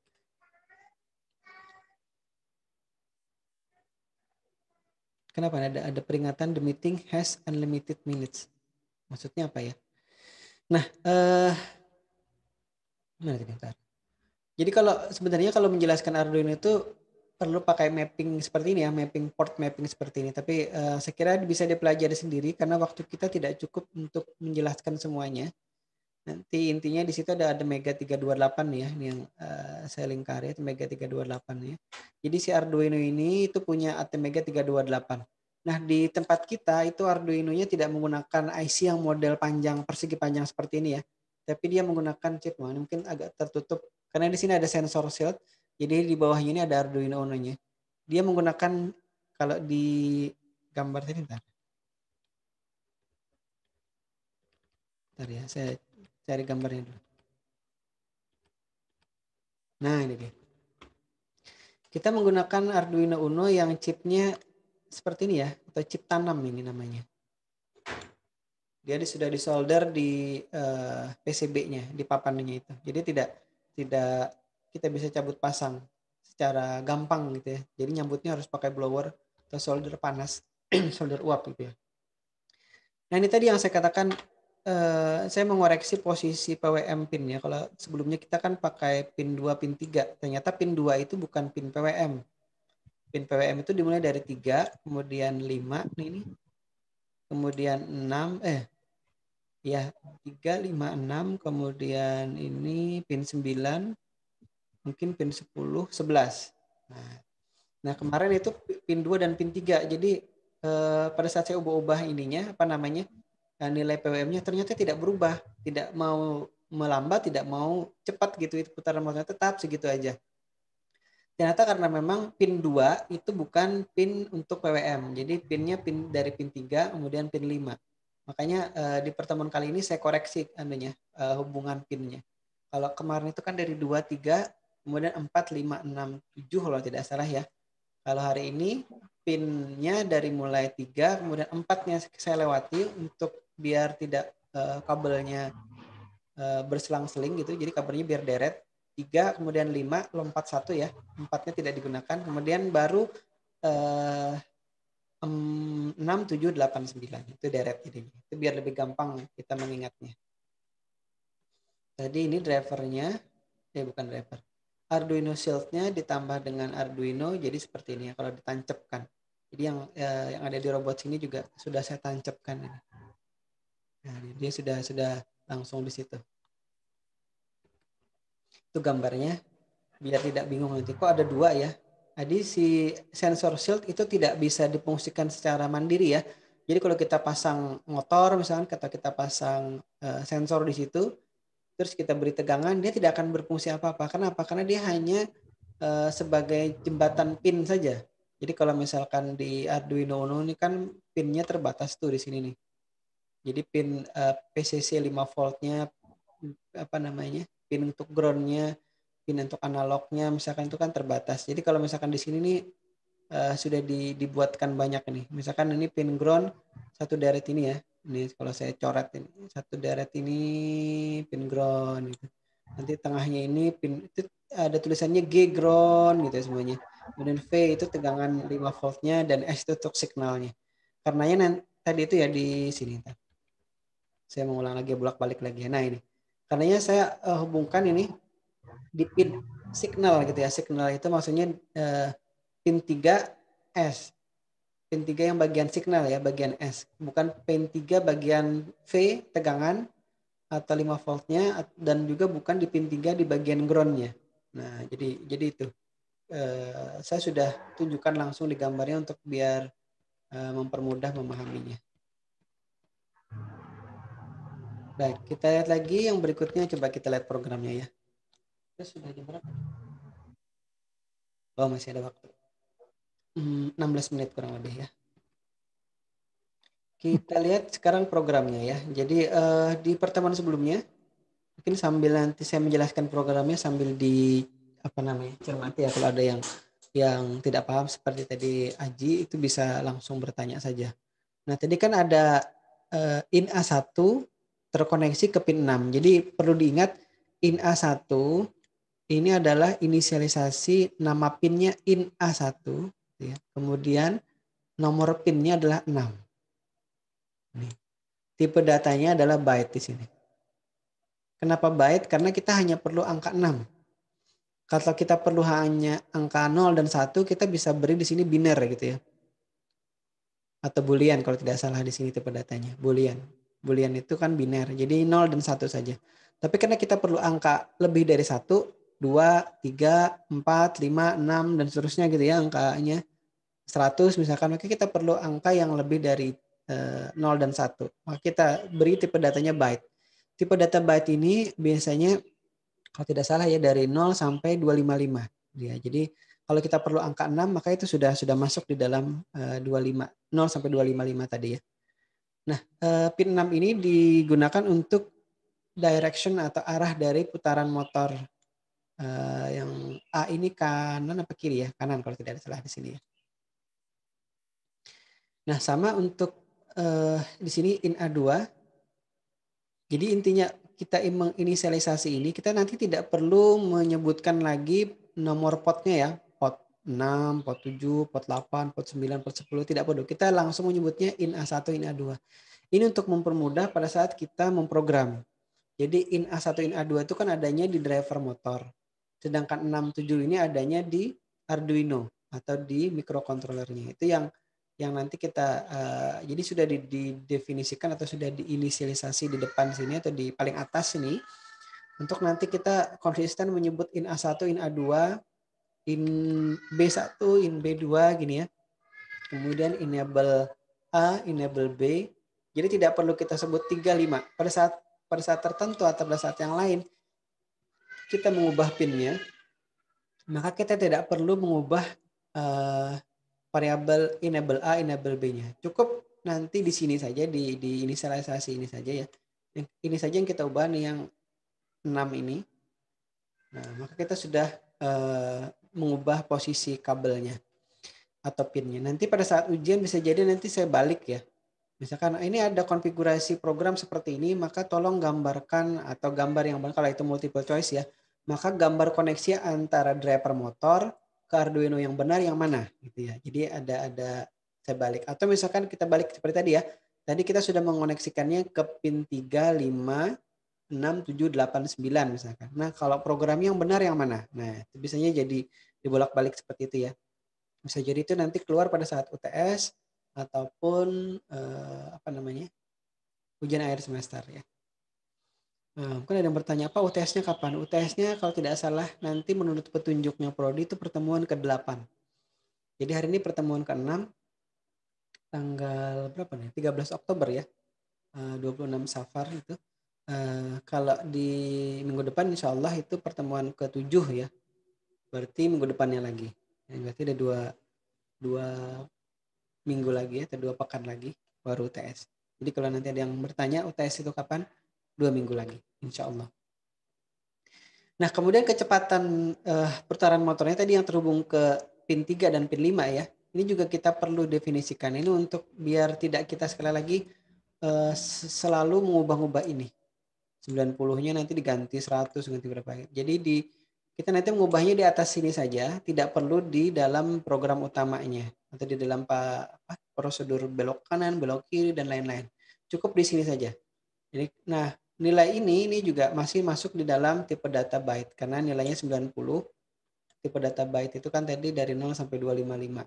Kenapa ada peringatan the meeting has unlimited minutes? Maksudnya apa ya? Nah, jadi kalau menjelaskan Arduino itu perlu pakai mapping seperti ini ya, port mapping seperti ini. Tapi saya kira bisa dipelajari sendiri karena waktu kita tidak cukup untuk menjelaskan semuanya. Nanti intinya di situ ada Mega 328 nih ya, ini yang saya lingkari itu Mega 328 ya. Jadi si Arduino ini itu punya Mega 328. Nah, di tempat kita itu Arduino-nya tidak menggunakan IC yang model panjang, persegi panjang seperti ini ya. Tapi dia menggunakan chip, mungkin agak tertutup karena di sini ada sensor shield. Jadi di bawahnya ini ada Arduino Uno-nya. Dia menggunakan, kalau di gambar tadi, bentar ya, saya cari gambarnya dulu. Nah, ini dia. Kita menggunakan Arduino Uno yang chipnya seperti ini ya, atau chip tanam ini namanya. Dia sudah disolder di PCB-nya, di papannya itu. Jadi tidak kita bisa cabut pasang secara gampang gitu ya. Jadi nyambutnya harus pakai blower atau solder panas, solder uap gitu ya. Nah, ini tadi yang saya katakan, saya mengoreksi posisi PWM pin ya. Kalau sebelumnya kita kan pakai pin 2, pin 3. Ternyata pin 2 itu bukan pin PWM. Pin PWM itu dimulai dari 3, kemudian 5, ini. Kemudian 6, 3, 5, 6, kemudian ini pin 9, mungkin pin 10, 11. Nah, kemarin itu pin 2 dan pin 3. Jadi pada saat saya ubah ininya, nilai PWM-nya ternyata tidak berubah, tidak mau melambat, tidak mau cepat gitu, itu putaran motornya tetap segitu aja. Ternyata karena memang pin 2 itu bukan pin untuk PWM. Jadi pinnya dari pin 3 kemudian pin 5. Makanya di pertemuan kali ini saya koreksi hubungan pinnya. Kalau kemarin itu kan dari 2, 3, kemudian 4, 5, 6, 7 kalau tidak salah ya. Kalau hari ini pinnya dari mulai 3, kemudian 4-nya saya lewati untuk biar tidak kabelnya berselang-seling gitu. Jadi kabelnya biar deret. 3, kemudian 5, lompat 1 ya. 4-nya tidak digunakan. Kemudian baru 6, 7, 8, 9. Itu deret jadinya. Itu biar lebih gampang kita mengingatnya. Tadi ini drivernya, bukan driver. Arduino Shield-nya ditambah dengan Arduino jadi seperti ini ya kalau ditancapkan. Jadi yang ada di robot sini juga sudah saya tancapkan ini. Nah, dia sudah langsung di situ. Itu gambarnya biar tidak bingung nanti kok ada 2 ya. Jadi si sensor shield itu tidak bisa difungsikan secara mandiri ya. Jadi kalau kita pasang motor misalkan, atau kita pasang sensor di situ, terus kita beri tegangan, dia tidak akan berfungsi apa-apa. Kenapa? Karena dia hanya sebagai jembatan pin saja. Jadi kalau misalkan di Arduino Uno ini kan pinnya terbatas tuh di sini nih. Jadi pin PCC 5 voltnya, pin untuk groundnya, pin untuk analognya, misalkan itu kan terbatas. Jadi kalau misalkan di sini nih sudah dibuatkan banyak nih. Misalkan ini pin ground 1 deret ini ya. Ini kalau saya coret ini 1 deret ini pin ground gitu. Nanti tengahnya ini pin itu ada tulisannya G ground gitu ya semuanya. Kemudian V itu tegangan 5 voltnya dan S itu untuk signalnya. Karenanya tadi itu ya di sini. Saya mengulang lagi, bolak-balik lagi. Nah ini. Karenanya saya hubungkan ini di pin signal gitu ya. Signal itu maksudnya pin 3S. Pin 3 yang bagian signal ya, bagian S. Bukan pin 3 bagian V tegangan atau 5 voltnya, dan juga bukan di pin 3 di bagian groundnya. Nah, jadi itu. Saya sudah tunjukkan langsung di gambarnya untuk biar mempermudah memahaminya. Baik, kita lihat lagi yang berikutnya. Coba kita lihat programnya ya. Sudah jam berapa? Oh, masih ada waktu. 16 menit kurang lebih ya. Kita lihat sekarang programnya ya. Jadi di pertemuan sebelumnya, mungkin sambil nanti saya menjelaskan programnya sambil cermati ya, kalau ada yang tidak paham seperti tadi Aji itu bisa langsung bertanya saja. Nah, tadi kan ada in A1 terkoneksi ke pin 6. Jadi perlu diingat in A1 ini adalah inisialisasi nama pinnya in A1 ya. Kemudian nomor pinnya adalah 6. Nih. Tipe datanya adalah byte di sini. Kenapa byte? Karena kita hanya perlu angka 6. Kalau kita perlu hanya angka 0 dan 1, kita bisa beri di sini biner gitu ya. Atau boolean kalau tidak salah di sini tipe datanya. Boolean. Boolean itu kan biner. Jadi 0 dan 1 saja. Tapi karena kita perlu angka lebih dari 1, 2, 3, 4, 5, 6 dan seterusnya gitu ya, angkanya 100 misalkan, maka kita perlu angka yang lebih dari 0 dan 1. Maka kita beri tipe datanya byte. tipe data byte ini biasanya kalau tidak salah ya dari 0 sampai 255. Ya, jadi kalau kita perlu angka 6 maka itu sudah masuk di dalam 25 0 sampai 255 tadi ya. Nah, pin 6 ini digunakan untuk direction atau arah dari putaran motor yang A ini kanan apa kiri ya? Kanan kalau tidak salah di sini ya. Nah, sama untuk di sini in A2. Jadi intinya kita menginisialisasi ini, kita nanti tidak perlu menyebutkan lagi nomor potnya ya. Pot 6, pot 7, pot 8, pot 9, pot 10, tidak perlu. Kita langsung menyebutnya in A1, in A2. Ini untuk mempermudah pada saat kita memprogram. Jadi in A1, in A2 itu kan adanya di driver motor. Sedangkan 6, 7 ini adanya di Arduino atau di microcontrollernya. Itu yang nanti kita jadi sudah didefinisikan atau sudah diinisialisasi di depan sini atau di paling atas sini untuk nanti kita konsisten menyebut in A1, in A2, in B1, in B2 gini ya. Kemudian enable A, enable B. Jadi tidak perlu kita sebut 3, 5. Pada saat tertentu atau pada saat yang lain kita mengubah pinnya, maka kita tidak perlu mengubah variabel enable A, enable B-nya. Cukup nanti di sini saja, di inisialisasi ini saja ya. Ini saja yang kita ubah nih, yang 6 ini. Nah, maka kita sudah mengubah posisi kabelnya atau pinnya. Nanti pada saat ujian bisa jadi nanti saya balik ya. Misalkan ini ada konfigurasi program seperti ini, maka tolong gambarkan atau gambar yang benar, kalau itu multiple choice ya. Maka gambar koneksi antara driver motor ke Arduino yang benar yang mana gitu ya. Jadi ada saya balik, atau misalkan kita balik seperti tadi ya. Tadi kita sudah mengoneksikannya ke pin 3, 5, 6, 7, 8, 9 misalkan. Nah, kalau program yang benar yang mana? Nah, itu biasanya jadi dibolak-balik seperti itu ya. Bisa jadi itu nanti keluar pada saat UTS ataupun ujian akhir semester ya. Mungkin ada yang bertanya, apa UTS-nya kapan? UTS-nya kalau tidak salah nanti menurut petunjuknya Prodi itu pertemuan ke-8. Jadi hari ini pertemuan ke-6, tanggal berapa nih? 13 Oktober ya. 26 Safar itu. Kalau di minggu depan insya Allah itu pertemuan ke-7 ya. Berarti minggu depannya lagi. Berarti ada dua minggu lagi ya, atau 2 pekan lagi baru UTS. Jadi kalau nanti ada yang bertanya UTS itu kapan? 2 minggu lagi, insya Allah. Nah, kemudian kecepatan putaran motornya tadi yang terhubung ke pin 3 dan pin 5 ya. Ini juga kita perlu definisikan ini untuk biar tidak kita sekali lagi selalu mengubah-ubah ini. 90-nya nanti diganti 100, ganti berapa. Jadi kita nanti mengubahnya di atas sini saja, tidak perlu di dalam program utamanya atau di dalam prosedur belok kanan, belok kiri dan lain-lain. Cukup di sini saja. Jadi, nah, nilai ini juga masih masuk di dalam tipe data byte karena nilainya 90. Tipe data byte itu kan tadi dari 0 sampai 255.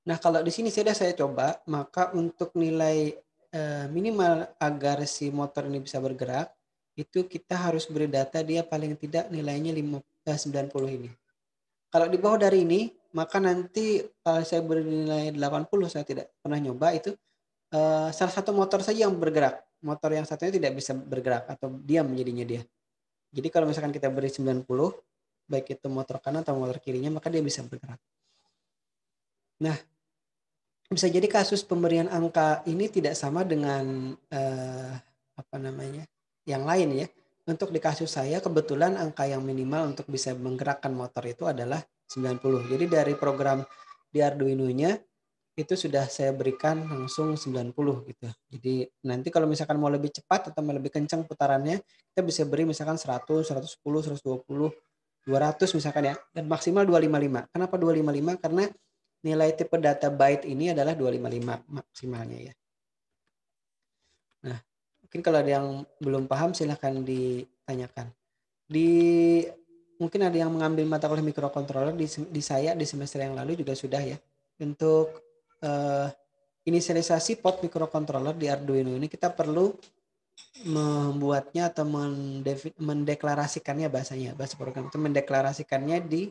Nah, kalau di sini sudah saya coba, maka untuk nilai minimal agar si motor ini bisa bergerak, itu kita harus beri data dia paling tidak nilainya 90 ini. Kalau di bawah dari ini, maka nanti kalau saya beri nilai 80, saya tidak pernah nyoba itu, salah satu motor saja yang bergerak. Motor yang satunya tidak bisa bergerak atau diam jadinya dia. Jadi kalau misalkan kita beri 90, baik itu motor kanan atau motor kirinya, maka dia bisa bergerak. Nah, bisa jadi kasus pemberian angka ini tidak sama dengan yang lain ya. Untuk di kasus saya kebetulan angka yang minimal untuk bisa menggerakkan motor itu adalah 90. Jadi dari program di Arduino-nya itu sudah saya berikan langsung 90 gitu. Jadi nanti kalau misalkan mau lebih cepat atau mau lebih kencang putarannya, kita bisa beri misalkan 100, 110, 120, 200 misalkan ya, dan maksimal 255. Kenapa 255? Karena nilai tipe data byte ini adalah 255 maksimalnya ya. Nah, mungkin kalau ada yang belum paham silahkan ditanyakan. Mungkin ada yang mengambil mata kuliah microcontroller di saya di semester yang lalu juga sudah ya. Untuk inisialisasi pot microcontroller di Arduino ini kita perlu membuatnya atau mendeklarasikannya bahasa program itu mendeklarasikannya di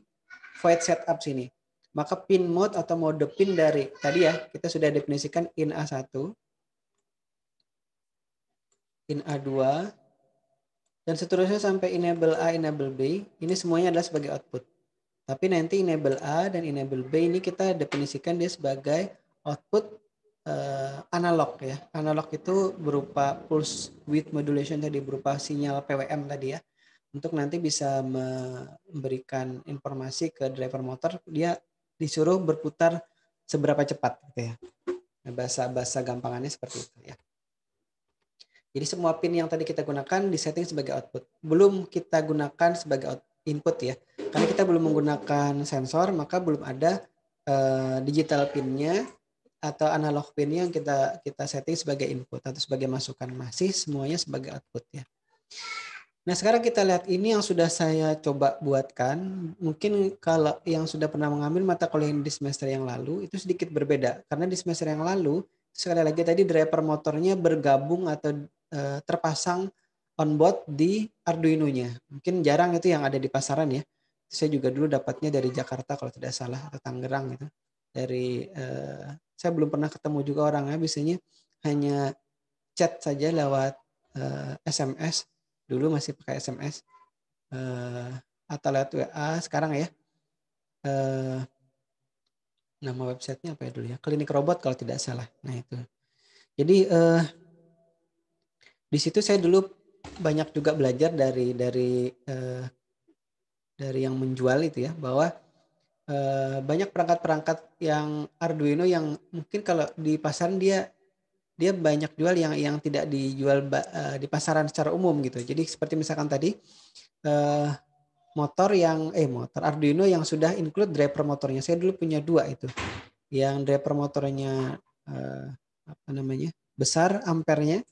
void setup sini. Maka pin mode atau mode pin dari tadi ya kita sudah definisikan in A1. in A2, dan seterusnya sampai enable A, enable B, ini semuanya adalah sebagai output. Tapi nanti enable A dan enable B ini kita definisikan dia sebagai output analog ya. Analog itu berupa pulse width modulation tadi, berupa sinyal PWM tadi ya. Untuk nanti bisa memberikan informasi ke driver motor, dia disuruh berputar seberapa cepat gitu ya. Bahasa gampangannya seperti itu ya. Jadi semua pin yang tadi kita gunakan disetting sebagai output. Belum kita gunakan sebagai input ya. Karena kita belum menggunakan sensor, maka belum ada digital pinnya atau analog pinnya yang kita setting sebagai input atau sebagai masukan. Masih semuanya sebagai output ya. Nah sekarang kita lihat ini yang sudah saya coba buatkan. Mungkin kalau yang sudah pernah mengambil mata kuliah di semester yang lalu itu sedikit berbeda. Karena di semester yang lalu sekali lagi tadi driver motornya bergabung atau terpasang onboard di Arduino-nya. Mungkin jarang itu yang ada di pasaran ya. Saya juga dulu dapatnya dari Jakarta kalau tidak salah atau Tangerang gitu. Dari saya belum pernah ketemu juga orangnya, biasanya hanya chat saja lewat SMS. Dulu masih pakai SMS atau lewat WA sekarang ya. Nama websitenya apa ya dulu ya? Klinik Robot kalau tidak salah. Nah itu. Jadi di situ saya dulu banyak juga belajar dari yang menjual itu ya, bahwa banyak perangkat-perangkat yang Arduino yang mungkin kalau di pasaran dia banyak jual yang tidak dijual di pasaran secara umum gitu. Jadi seperti misalkan tadi motor Arduino yang sudah include driver motornya. Saya dulu punya 2 itu. Yang driver motornya besar ampernya.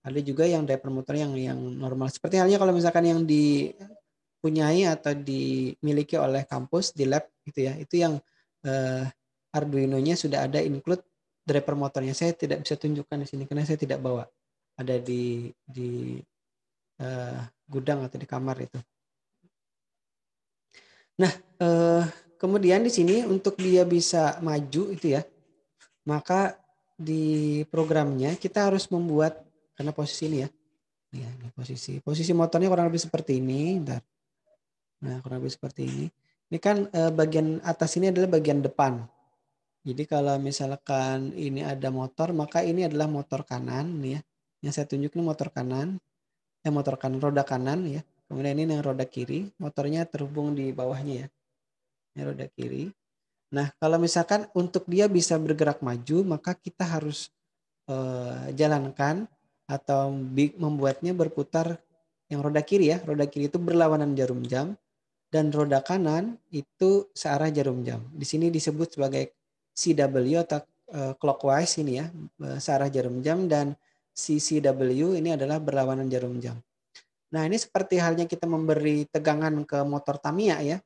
Ada juga yang driver motor yang normal. Seperti halnya kalau misalkan yang dipunyai atau dimiliki oleh kampus di lab gitu ya. Itu yang Arduino-nya sudah ada include driver motornya. Saya tidak bisa tunjukkan di sini karena saya tidak bawa. Ada di gudang atau di kamar itu. Nah, kemudian di sini untuk dia bisa maju itu ya. Maka di programnya kita harus membuat, karena posisi ini ya. Ya, posisi motornya kurang lebih seperti ini. Bentar. Nah, kurang lebih seperti ini. Ini kan bagian atas ini adalah bagian depan. Jadi kalau misalkan ini ada motor, maka ini adalah motor kanan nih ya. Yang saya tunjuk ini motor kanan. Motor kanan, roda kanan ya. Kemudian ini yang roda kiri, motornya terhubung di bawahnya ya. Ini roda kiri. Nah, kalau misalkan untuk dia bisa bergerak maju, maka kita harus jalankan atau membuatnya berputar yang roda kiri ya. Roda kiri itu berlawanan jarum jam dan roda kanan itu searah jarum jam. Di sini disebut sebagai CW atau clockwise ini ya, searah jarum jam, dan CCW ini adalah berlawanan jarum jam. Nah, ini seperti halnya kita memberi tegangan ke motor Tamiya ya.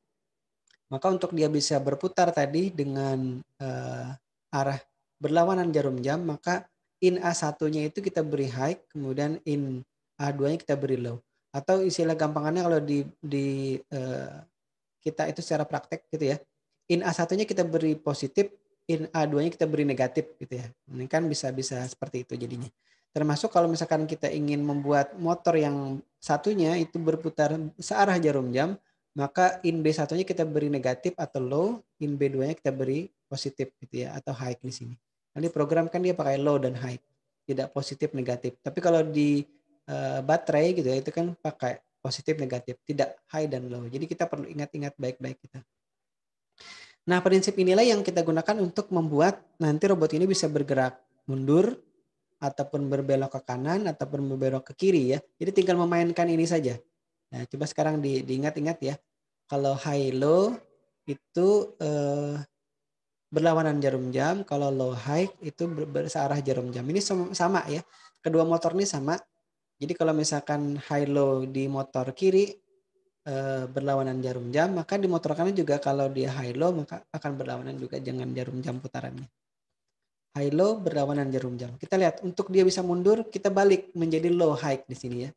Maka untuk dia bisa berputar tadi dengan arah berlawanan jarum jam, maka in A1-nya itu kita beri high, kemudian in A2-nya kita beri low. Atau istilah gampangannya kalau di kita itu secara praktek gitu ya. In A1-nya kita beri positif, in A2-nya kita beri negatif gitu ya. Ini kan bisa seperti itu jadinya. Termasuk kalau misalkan kita ingin membuat motor yang satunya itu berputar searah jarum jam, maka in B1-nya kita beri negatif atau low, in B2-nya kita beri positif gitu ya, atau high di sini. Nanti program kan dia pakai low dan high, tidak positif negatif. Tapi kalau di baterai gitu ya, itu kan pakai positif negatif, tidak high dan low. Jadi kita perlu ingat-ingat baik-baik kita. Nah, prinsip inilah yang kita gunakan untuk membuat nanti robot ini bisa bergerak mundur ataupun berbelok ke kanan ataupun berbelok ke kiri ya. Jadi tinggal memainkan ini saja. Nah, coba sekarang diingat-ingat ya. Kalau high low itu berlawanan jarum jam, kalau low high itu searah jarum jam. Ini sama ya. Kedua motor ini sama. Jadi kalau misalkan high low di motor kiri berlawanan jarum jam, maka di motor kanan juga kalau dia high low maka akan berlawanan juga dengan jarum jam putarannya. High low berlawanan jarum jam. Kita lihat untuk dia bisa mundur, kita balik menjadi low high di sini ya.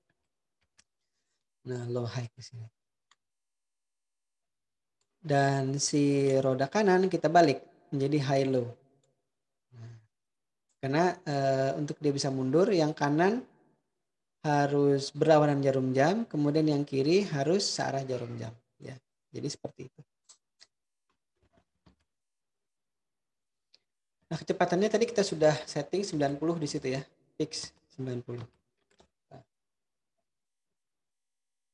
Nah, low high di sini. Dan si roda kanan kita balik menjadi high low. Karena untuk dia bisa mundur, yang kanan harus berlawanan jarum jam, kemudian yang kiri harus searah jarum jam. Ya, jadi seperti itu. Nah, kecepatannya tadi kita sudah setting 90 di situ ya, fix 90.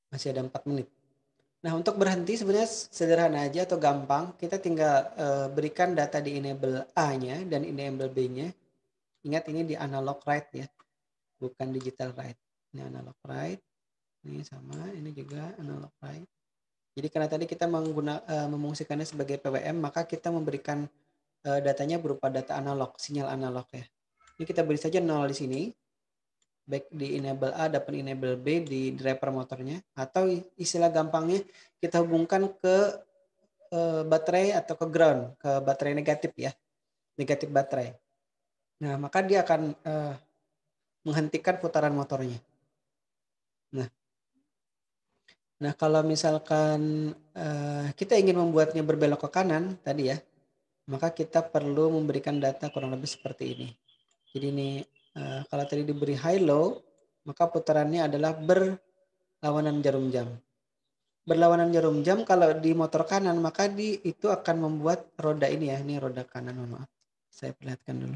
Masih ada 4 menit. Nah, untuk berhenti sebenarnya sederhana aja atau gampang. Kita tinggal berikan data di enable A-nya dan enable B-nya. Ingat ini di analog write ya, bukan digital write. Ini analog write. Ini sama, ini juga analog write. Jadi karena tadi kita memungsikannya sebagai PWM, maka kita memberikan datanya berupa data analog, sinyal analog ya. Ini kita beri saja 0 di sini. Baik di enable A dapat enable B di driver motornya, atau istilah gampangnya kita hubungkan ke baterai atau ke ground, ke baterai negatif ya, negatif baterai. Nah, maka dia akan menghentikan putaran motornya. Nah, kalau misalkan kita ingin membuatnya berbelok ke kanan tadi ya, maka kita perlu memberikan data kurang lebih seperti ini. Jadi ini kalau tadi diberi high low, maka putarannya adalah berlawanan jarum jam. Berlawanan jarum jam kalau di motor kanan, maka itu akan membuat roda ini ya, ini roda kanan, mohon maaf. Saya perlihatkan dulu.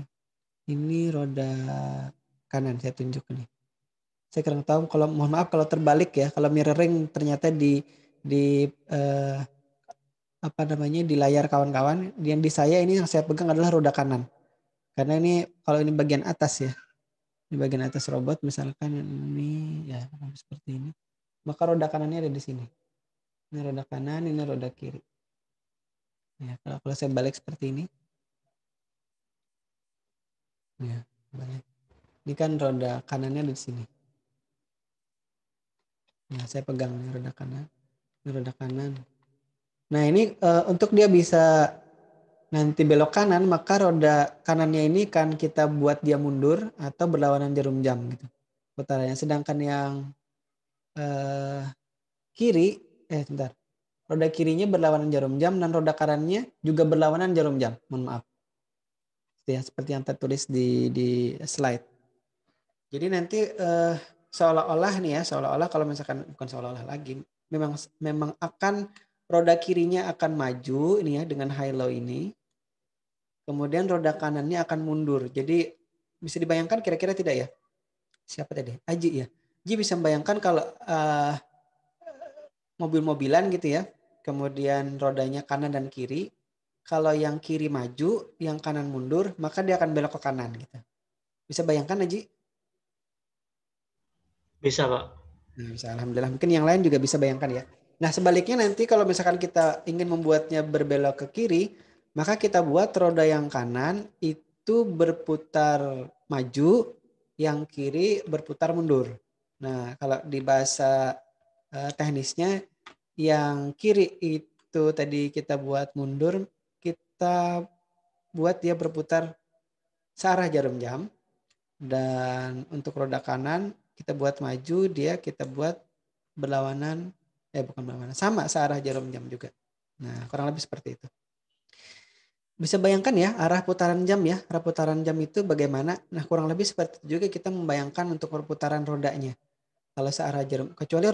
Ini roda kanan, saya tunjuk nih. Saya kurang tahu, kalau mohon maaf kalau terbalik ya, kalau mirroring ternyata di di layar kawan-kawan, yang di saya ini yang saya pegang adalah roda kanan. Karena ini kalau ini bagian atas ya. Di bagian atas robot misalkan ini ya seperti ini. Maka roda kanannya ada di sini. Ini roda kanan, ini roda kiri. Ya, kalau saya balik seperti ini. Ya, balik. Ini kan roda kanannya ada di sini. Nah, saya pegang ini roda kanan. Ini roda kanan. Nah, ini untuk dia bisa nanti belok kanan, maka roda kanannya ini kan kita buat dia mundur atau berlawanan jarum jam gitu putarannya. Sedangkan yang kiri, sebentar, roda kirinya berlawanan jarum jam dan roda kanannya juga berlawanan jarum jam. Mohon maaf, ya seperti yang tertulis di slide. Jadi nanti seolah-olah nih ya, seolah-olah kalau misalkan bukan seolah-olah lagi, memang akan roda kirinya akan maju ini ya dengan high low ini. Kemudian roda kanannya akan mundur. Jadi bisa dibayangkan kira-kira tidak ya? Siapa tadi? Aji ya. Aji bisa membayangkan kalau mobil-mobilan gitu ya. Kemudian rodanya kanan dan kiri. Kalau yang kiri maju, yang kanan mundur, maka dia akan belok ke kanan gitu. Bisa bayangkan Aji? Bisa, Pak. Nah, bisa, alhamdulillah. Mungkin yang lain juga bisa bayangkan ya. Nah, sebaliknya nanti kalau misalkan kita ingin membuatnya berbelok ke kiri, maka kita buat roda yang kanan itu berputar maju, yang kiri berputar mundur. Nah, kalau di bahasa teknisnya, yang kiri itu tadi kita buat mundur, kita buat dia berputar searah jarum jam. Dan untuk roda kanan kita buat maju, dia kita buat berlawanan, bukan berlawanan, sama searah jarum jam juga. Nah, kurang lebih seperti itu. Bisa bayangkan ya arah putaran jam ya, arah putaran jam itu bagaimana. Nah, kurang lebih seperti itu juga kita membayangkan untuk perputaran rodanya. Kalau searah jarum, kecuali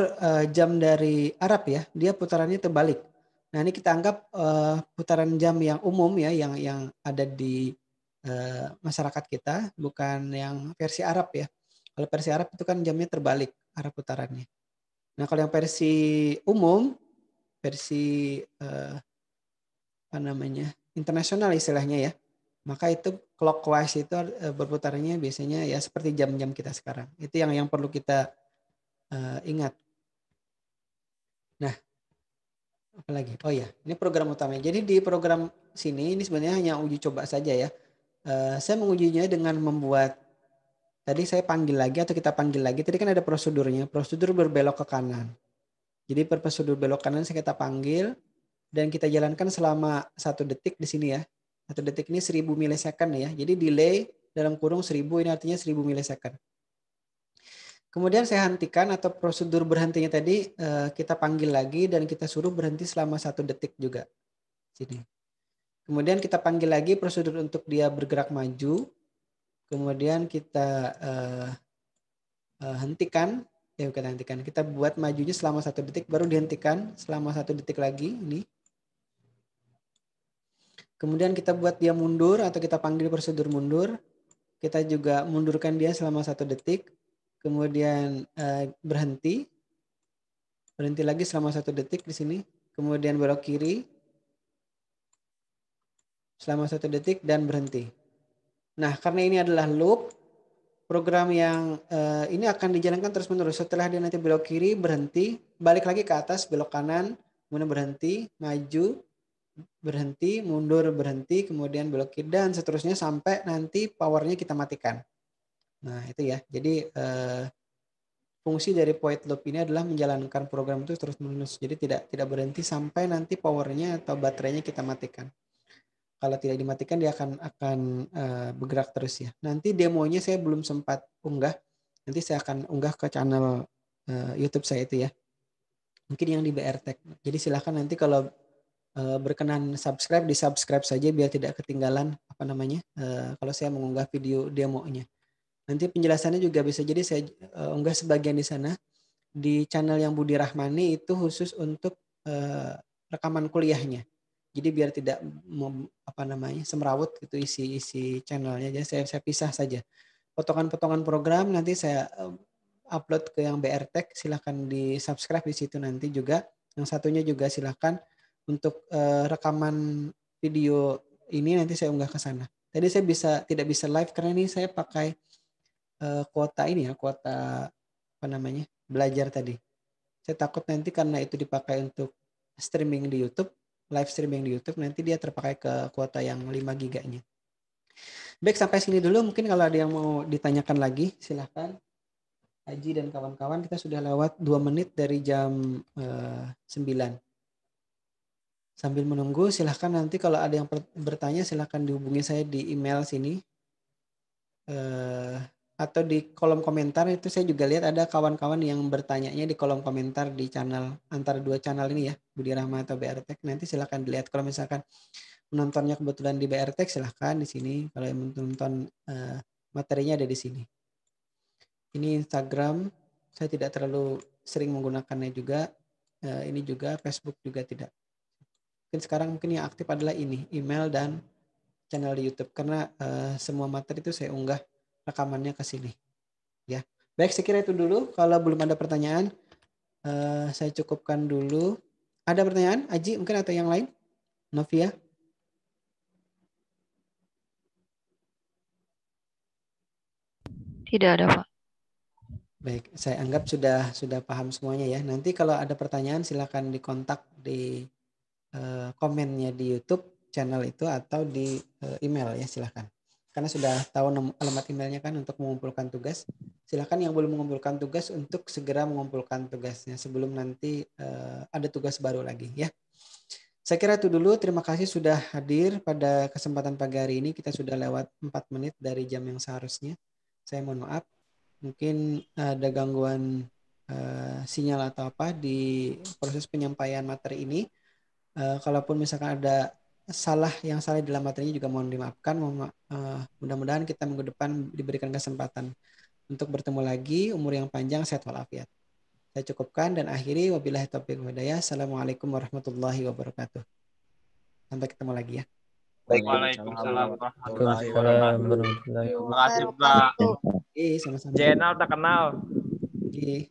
jam dari Arab ya, dia putarannya terbalik. Nah, ini kita anggap putaran jam yang umum ya, yang ada di masyarakat kita, bukan yang versi Arab ya. Kalau versi Arab itu kan jamnya terbalik arah putarannya. Nah, kalau yang versi umum, versi internasional istilahnya ya, maka itu clockwise itu berputarnya biasanya ya seperti jam-jam kita sekarang. Itu yang perlu kita ingat. Nah, apa lagi? Oh ya, ini program utamanya. Jadi di program sini ini sebenarnya hanya uji coba saja ya. Saya mengujinya dengan membuat, tadi saya panggil lagi atau kita panggil lagi. Tadi kan ada prosedurnya, prosedur berbelok ke kanan. Jadi prosedur belok kanan kita panggil dan kita jalankan selama 1 detik di sini ya. 1 detik ini 1000 milisecond ya. Jadi delay dalam kurung 1000 ini artinya 1000 milisecond. Kemudian saya hentikan atau prosedur berhentinya tadi kita panggil lagi dan kita suruh berhenti selama 1 detik juga. Sini. Kemudian kita panggil lagi prosedur untuk dia bergerak maju. Kemudian kita hentikan, kita hentikan. Kita buat majunya selama 1 detik, baru dihentikan selama 1 detik lagi. Ini. Kemudian kita buat dia mundur atau kita panggil prosedur mundur. Kita juga mundurkan dia selama 1 detik. Kemudian berhenti lagi selama 1 detik di sini. Kemudian belok kiri selama 1 detik dan berhenti. Nah, karena ini adalah loop, program yang ini akan dijalankan terus-menerus. Setelah dia nanti belok kiri, berhenti, balik lagi ke atas, belok kanan, kemudian berhenti, maju, berhenti, mundur, berhenti, kemudian belok kiri, dan seterusnya sampai nanti powernya kita matikan. Nah, itu ya. Jadi fungsi dari void loop ini adalah menjalankan program itu terus-menerus. Jadi tidak berhenti sampai nanti powernya atau baterainya kita matikan. Kalau tidak dimatikan dia akan bergerak terus ya. Nanti demonya saya belum sempat unggah. Nanti saya akan unggah ke channel YouTube saya itu ya. Mungkin yang di BR Tech. Jadi silahkan nanti kalau berkenan subscribe, di subscribe saja biar tidak ketinggalan kalau saya mengunggah video demonya. Nanti penjelasannya juga bisa jadi saya unggah sebagian di sana. Di channel yang Budi Rahmani itu khusus untuk rekaman kuliahnya. Jadi biar tidak semrawut gitu isi channelnya. Jadi saya pisah saja. Potongan-potongan program nanti saya upload ke yang BR Tech. Silahkan di subscribe di situ nanti juga. Yang satunya juga silahkan untuk rekaman video ini nanti saya unggah ke sana. Tadi saya tidak bisa live karena ini saya pakai kuota belajar tadi. Saya takut nanti karena itu dipakai untuk streaming di YouTube, live streaming di YouTube, nanti dia terpakai ke kuota yang 5 giganya. Baik, sampai sini dulu. Mungkin kalau ada yang mau ditanyakan lagi, silahkan. Haji dan kawan-kawan, kita sudah lewat 2 menit dari jam 9. Sambil menunggu, silahkan nanti kalau ada yang bertanya, silahkan dihubungi saya di email sini. Atau di kolom komentar itu saya juga lihat ada kawan-kawan yang bertanyanya di kolom komentar di channel antara 2 channel ini ya, Budi Rahma atau BR Tech. Nanti silahkan dilihat kalau misalkan menontonnya kebetulan di BR Tech, silahkan di sini. Kalau yang menonton materinya ada di sini. Ini Instagram, saya tidak terlalu sering menggunakannya juga. Ini juga Facebook juga tidak. Mungkin sekarang yang aktif adalah ini, email dan channel di YouTube karena semua materi itu saya unggah rekamannya ke sini ya. Baik, saya kira itu dulu. Kalau belum ada pertanyaan saya cukupkan dulu. Ada pertanyaan Aji mungkin atau yang lain? Novia? Tidak ada, Pak. Baik, saya anggap sudah paham semuanya ya. Nanti kalau ada pertanyaan silakan dikontak di komennya di YouTube channel itu atau di email ya, silahkan. Karena sudah tahu alamat emailnya kan untuk mengumpulkan tugas. Silahkan yang belum mengumpulkan tugas untuk segera mengumpulkan tugasnya sebelum nanti ada tugas baru lagi ya. Saya kira itu dulu. Terima kasih sudah hadir pada kesempatan pagi hari ini. Kita sudah lewat 4 menit dari jam yang seharusnya. Saya mohon maaf. Mungkin ada gangguan sinyal atau apa di proses penyampaian materi ini. Kalaupun misalkan ada yang salah dalam materinya juga mohon dimaafkan. Mudah-mudahan kita minggu depan diberikan kesempatan untuk bertemu lagi. Umur yang panjang, sehat walafiat. Saya cukupkan dan akhiri. Wabillahi taufiq wal hidayah. Assalamualaikum warahmatullahi wabarakatuh. Sampai ketemu lagi ya. Waalaikumsalam warahmatullahi wabarakatuh. Terima Terima kasih, Pak. Sama-sama. Jenal tak kenal. Oke.